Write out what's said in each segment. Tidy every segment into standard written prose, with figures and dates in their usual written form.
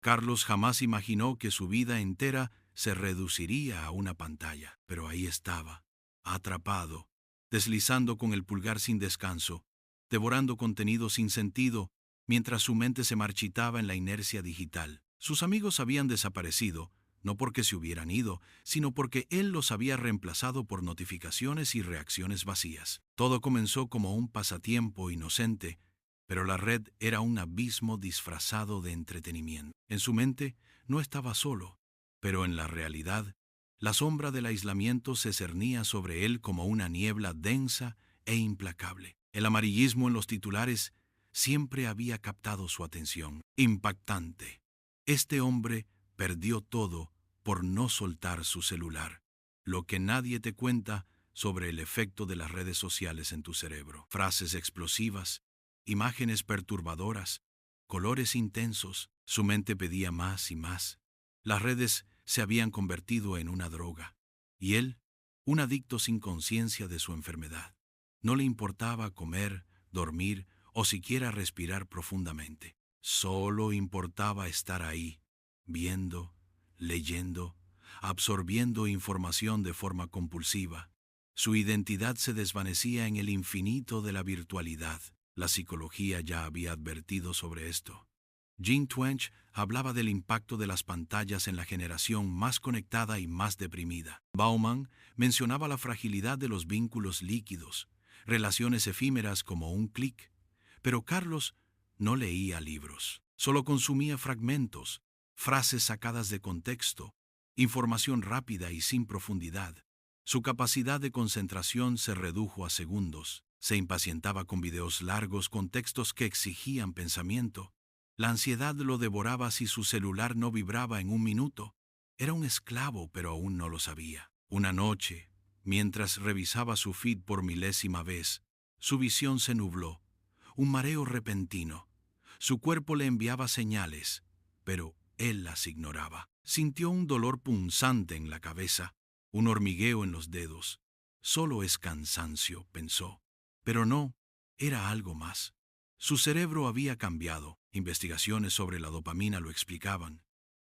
Carlos jamás imaginó que su vida entera se reduciría a una pantalla, pero ahí estaba, atrapado, deslizando con el pulgar sin descanso, devorando contenido sin sentido, mientras su mente se marchitaba en la inercia digital. Sus amigos habían desaparecido, no porque se hubieran ido, sino porque él los había reemplazado por notificaciones y reacciones vacías. Todo comenzó como un pasatiempo inocente, pero la red era un abismo disfrazado de entretenimiento. En su mente no estaba solo, pero en la realidad, la sombra del aislamiento se cernía sobre él como una niebla densa e implacable. El amarillismo en los titulares siempre había captado su atención. Impactante. Este hombre perdió todo por no soltar su celular. Lo que nadie te cuenta sobre el efecto de las redes sociales en tu cerebro. Frases explosivas, imágenes perturbadoras, colores intensos. Su mente pedía más y más. Las redes se habían convertido en una droga, y él, un adicto sin conciencia de su enfermedad. No le importaba comer, dormir o siquiera respirar profundamente. Solo importaba estar ahí, viendo, leyendo, absorbiendo información de forma compulsiva. Su identidad se desvanecía en el infinito de la virtualidad. La psicología ya había advertido sobre esto. Jean Twenge hablaba del impacto de las pantallas en la generación más conectada y más deprimida. Bauman mencionaba la fragilidad de los vínculos líquidos, relaciones efímeras como un clic. Pero Carlos no leía libros, solo consumía fragmentos, frases sacadas de contexto, información rápida y sin profundidad. Su capacidad de concentración se redujo a segundos. Se impacientaba con videos largos con textos que exigían pensamiento. La ansiedad lo devoraba si su celular no vibraba en un minuto. Era un esclavo, pero aún no lo sabía. Una noche, mientras revisaba su feed por milésima vez, su visión se nubló. Un mareo repentino. Su cuerpo le enviaba señales, pero él las ignoraba. Sintió un dolor punzante en la cabeza, un hormigueo en los dedos. Solo es cansancio, pensó. Pero no, era algo más. Su cerebro había cambiado. Investigaciones sobre la dopamina lo explicaban.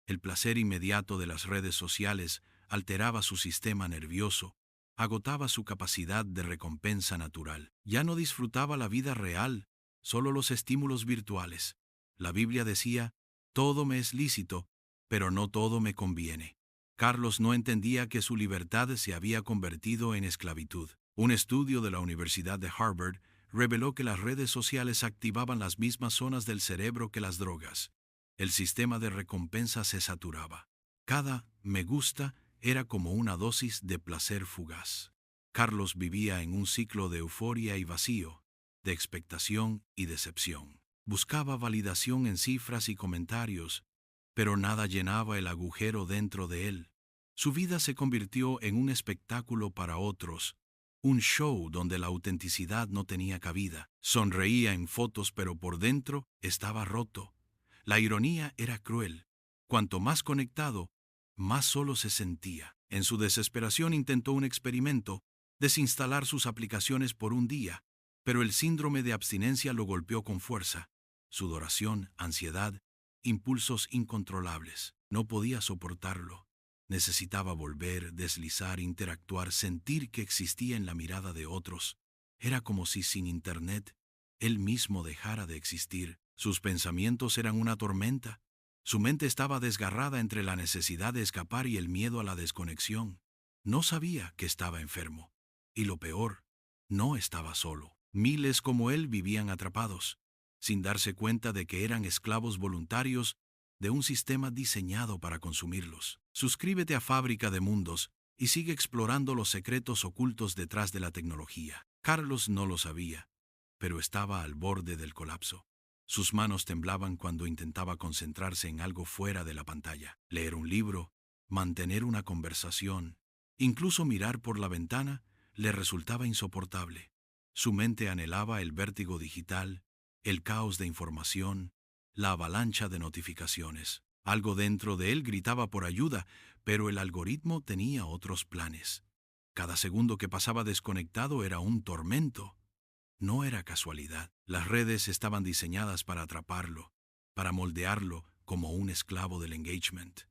El placer inmediato de las redes sociales alteraba su sistema nervioso, agotaba su capacidad de recompensa natural. Ya no disfrutaba la vida real, solo los estímulos virtuales. La Biblia decía, todo me es lícito, pero no todo me conviene. Carlos no entendía que su libertad se había convertido en esclavitud. Un estudio de la Universidad de Harvard reveló que las redes sociales activaban las mismas zonas del cerebro que las drogas. El sistema de recompensa se saturaba. Cada me gusta era como una dosis de placer fugaz. Carlos vivía en un ciclo de euforia y vacío, de expectación y decepción. Buscaba validación en cifras y comentarios, pero nada llenaba el agujero dentro de él. Su vida se convirtió en un espectáculo para otros, un show donde la autenticidad no tenía cabida. Sonreía en fotos, pero por dentro estaba roto. La ironía era cruel. Cuanto más conectado, más solo se sentía. En su desesperación intentó un experimento, desinstalar sus aplicaciones por un día, pero el síndrome de abstinencia lo golpeó con fuerza. Sudoración, ansiedad, impulsos incontrolables. No podía soportarlo. Necesitaba volver, deslizar, interactuar, sentir que existía en la mirada de otros. Era como si sin Internet, él mismo dejara de existir. Sus pensamientos eran una tormenta. Su mente estaba desgarrada entre la necesidad de escapar y el miedo a la desconexión. No sabía que estaba enfermo. Y lo peor, no estaba solo. Miles como él vivían atrapados, sin darse cuenta de que eran esclavos voluntarios de un sistema diseñado para consumirlos. Suscríbete a Fábrica de Mundos y sigue explorando los secretos ocultos detrás de la tecnología. Carlos no lo sabía, pero estaba al borde del colapso. Sus manos temblaban cuando intentaba concentrarse en algo fuera de la pantalla. Leer un libro, mantener una conversación, incluso mirar por la ventana, le resultaba insoportable. Su mente anhelaba el vértigo digital, el caos de información, la avalancha de notificaciones. Algo dentro de él gritaba por ayuda, pero el algoritmo tenía otros planes. Cada segundo que pasaba desconectado era un tormento. No era casualidad. Las redes estaban diseñadas para atraparlo, para moldearlo, como un esclavo del engagement.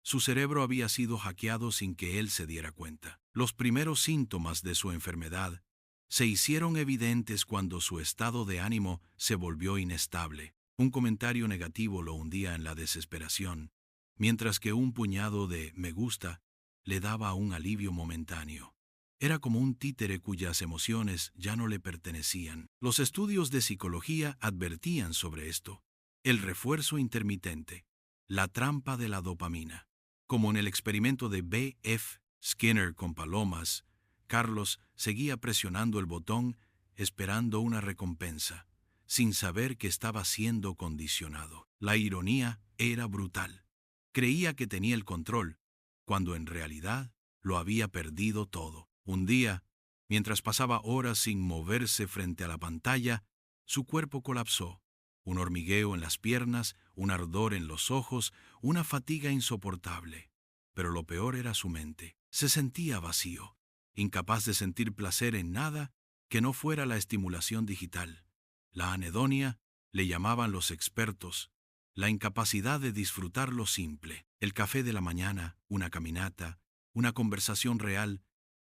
Su cerebro había sido hackeado sin que él se diera cuenta. Los primeros síntomas de su enfermedad se hicieron evidentes cuando su estado de ánimo se volvió inestable. Un comentario negativo lo hundía en la desesperación, mientras que un puñado de me gusta le daba un alivio momentáneo. Era como un títere cuyas emociones ya no le pertenecían. Los estudios de psicología advertían sobre esto. El refuerzo intermitente, la trampa de la dopamina. Como en el experimento de B. F. Skinner con palomas, Carlos seguía presionando el botón esperando una recompensa, sin saber que estaba siendo condicionado. La ironía era brutal. Creía que tenía el control, cuando en realidad lo había perdido todo. Un día, mientras pasaba horas sin moverse frente a la pantalla, su cuerpo colapsó. Un hormigueo en las piernas, un ardor en los ojos, una fatiga insoportable. Pero lo peor era su mente. Se sentía vacío, incapaz de sentir placer en nada que no fuera la estimulación digital. La anedonia, le llamaban los expertos, la incapacidad de disfrutar lo simple. El café de la mañana, una caminata, una conversación real,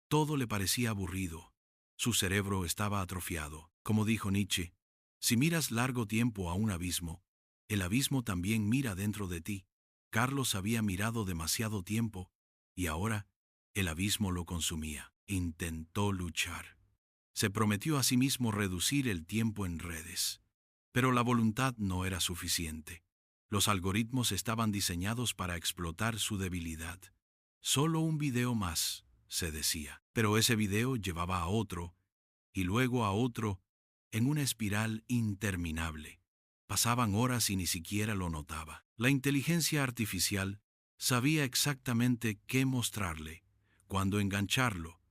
todo le parecía aburrido. Su cerebro estaba atrofiado. Como dijo Nietzsche, si miras largo tiempo a un abismo, el abismo también mira dentro de ti. Carlos había mirado demasiado tiempo, y ahora el abismo lo consumía. Intentó luchar. Se prometió a sí mismo reducir el tiempo en redes. Pero la voluntad no era suficiente. Los algoritmos estaban diseñados para explotar su debilidad. Solo un video más, se decía. Pero ese video llevaba a otro, y luego a otro, en una espiral interminable. Pasaban horas y ni siquiera lo notaba. La inteligencia artificial sabía exactamente qué mostrarle, cuándo engancharlo,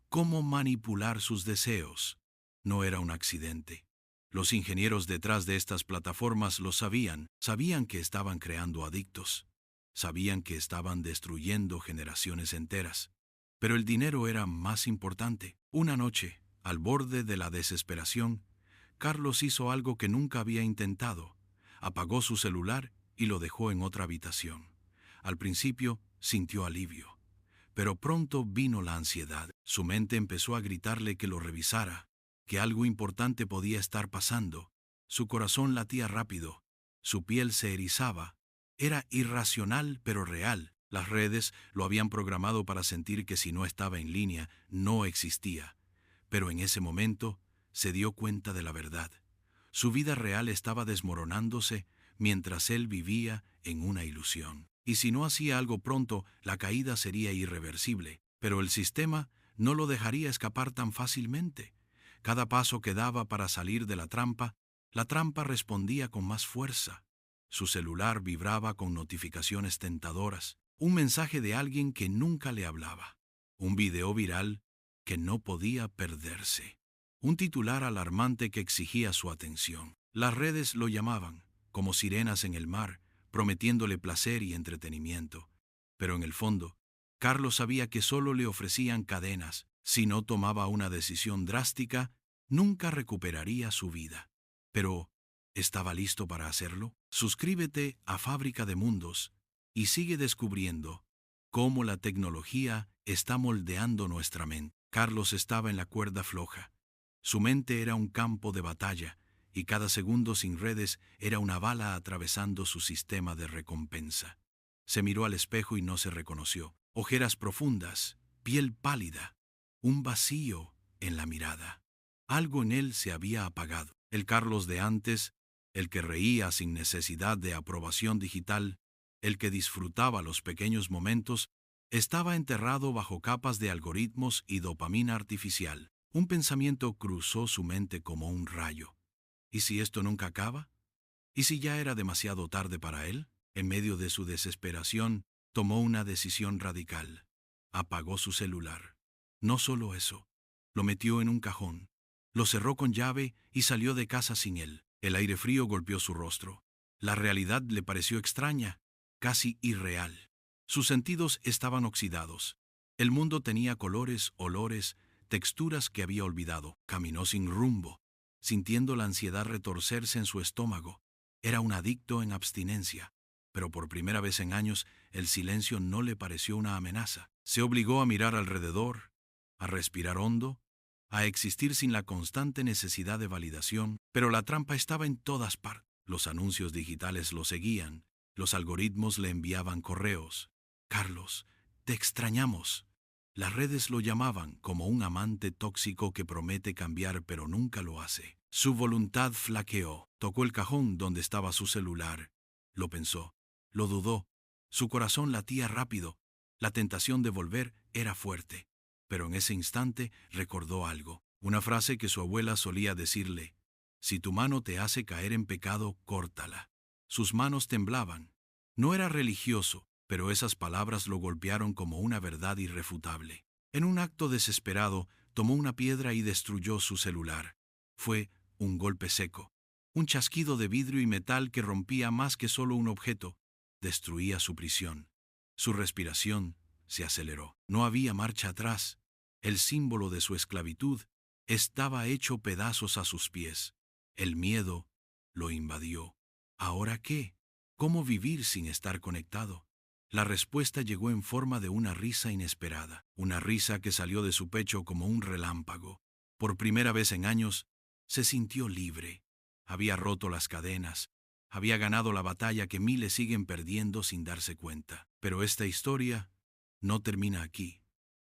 cómo manipular sus deseos. No era un accidente. Los ingenieros detrás de estas plataformas lo sabían que estaban creando adictos, sabían que estaban destruyendo generaciones enteras. Pero el dinero era más importante. Una noche, al borde de la desesperación, Carlos hizo algo que nunca había intentado. Apagó su celular y lo dejó en otra habitación. Al principio sintió alivio, pero pronto vino la ansiedad. Su mente empezó a gritarle que lo revisara, que algo importante podía estar pasando. Su corazón latía rápido, su piel se erizaba. Era irracional pero real. Las redes lo habían programado para sentir que si no estaba en línea, no existía. Pero en ese momento se dio cuenta de la verdad. Su vida real estaba desmoronándose mientras él vivía en una ilusión. Y si no hacía algo pronto, la caída sería irreversible. Pero el sistema no lo dejaría escapar tan fácilmente. Cada paso que daba para salir de la trampa respondía con más fuerza. Su celular vibraba con notificaciones tentadoras. Un mensaje de alguien que nunca le hablaba. Un video viral que no podía perderse. Un titular alarmante que exigía su atención. Las redes lo llamaban, como sirenas en el mar, prometiéndole placer y entretenimiento. Pero en el fondo, Carlos sabía que solo le ofrecían cadenas. Si no tomaba una decisión drástica, nunca recuperaría su vida. Pero, ¿estaba listo para hacerlo? Suscríbete a Fábrica de Mundos y sigue descubriendo cómo la tecnología está moldeando nuestra mente. Carlos estaba en la cuerda floja. Su mente era un campo de batalla, y cada segundo sin redes era una bala atravesando su sistema de recompensa. Se miró al espejo y no se reconoció. Ojeras profundas, piel pálida, un vacío en la mirada. Algo en él se había apagado. El Carlos de antes, el que reía sin necesidad de aprobación digital, el que disfrutaba los pequeños momentos, estaba enterrado bajo capas de algoritmos y dopamina artificial. Un pensamiento cruzó su mente como un rayo. ¿Y si esto nunca acaba? ¿Y si ya era demasiado tarde para él? En medio de su desesperación, tomó una decisión radical. Apagó su celular. No solo eso, lo metió en un cajón, lo cerró con llave y salió de casa sin él. El aire frío golpeó su rostro. La realidad le pareció extraña, casi irreal. Sus sentidos estaban oxidados. El mundo tenía colores, olores, texturas que había olvidado. Caminó sin rumbo, sintiendo la ansiedad retorcerse en su estómago. Era un adicto en abstinencia. pero por primera vez en años el silencio no le pareció una amenaza. Se obligó a mirar alrededor, a respirar hondo, a existir sin la constante necesidad de validación, pero la trampa estaba en todas partes. Los anuncios digitales lo seguían, los algoritmos le enviaban correos. Carlos, te extrañamos. Las redes lo llamaban como un amante tóxico que promete cambiar pero nunca lo hace. Su voluntad flaqueó, tocó el cajón donde estaba su celular. Lo pensó, lo dudó. Su corazón latía rápido. La tentación de volver era fuerte. Pero en ese instante recordó algo, una frase que su abuela solía decirle: si tu mano te hace caer en pecado, córtala. Sus manos temblaban. No era religioso, pero esas palabras lo golpearon como una verdad irrefutable. En un acto desesperado, tomó una piedra y destruyó su celular. Fue un golpe seco, un chasquido de vidrio y metal que rompía más que solo un objeto, destruía su prisión. Su respiración se aceleró. No había marcha atrás. El símbolo de su esclavitud estaba hecho pedazos a sus pies. El miedo lo invadió. ¿Ahora qué? ¿Cómo vivir sin estar conectado? La respuesta llegó en forma de una risa inesperada, una risa que salió de su pecho como un relámpago. Por primera vez en años, se sintió libre. Había roto las cadenas, había ganado la batalla que miles siguen perdiendo sin darse cuenta. Pero esta historia no termina aquí.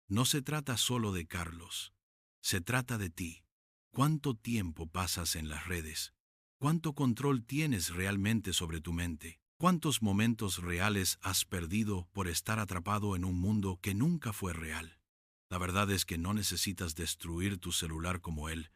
No se trata solo de Carlos, se trata de ti. ¿Cuánto tiempo pasas en las redes? ¿Cuánto control tienes realmente sobre tu mente? ¿Cuántos momentos reales has perdido por estar atrapado en un mundo que nunca fue real? La verdad es que no necesitas destruir tu celular como él,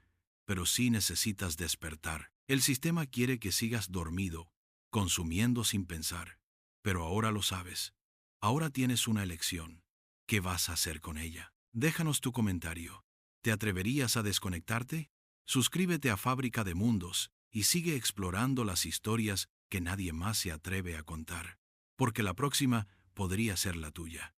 pero sí necesitas despertar. El sistema quiere que sigas dormido, consumiendo sin pensar. Pero ahora lo sabes. Ahora tienes una elección. ¿Qué vas a hacer con ella? Déjanos tu comentario. ¿Te atreverías a desconectarte? Suscríbete a Fábrica de Mundos y sigue explorando las historias que nadie más se atreve a contar, porque la próxima podría ser la tuya.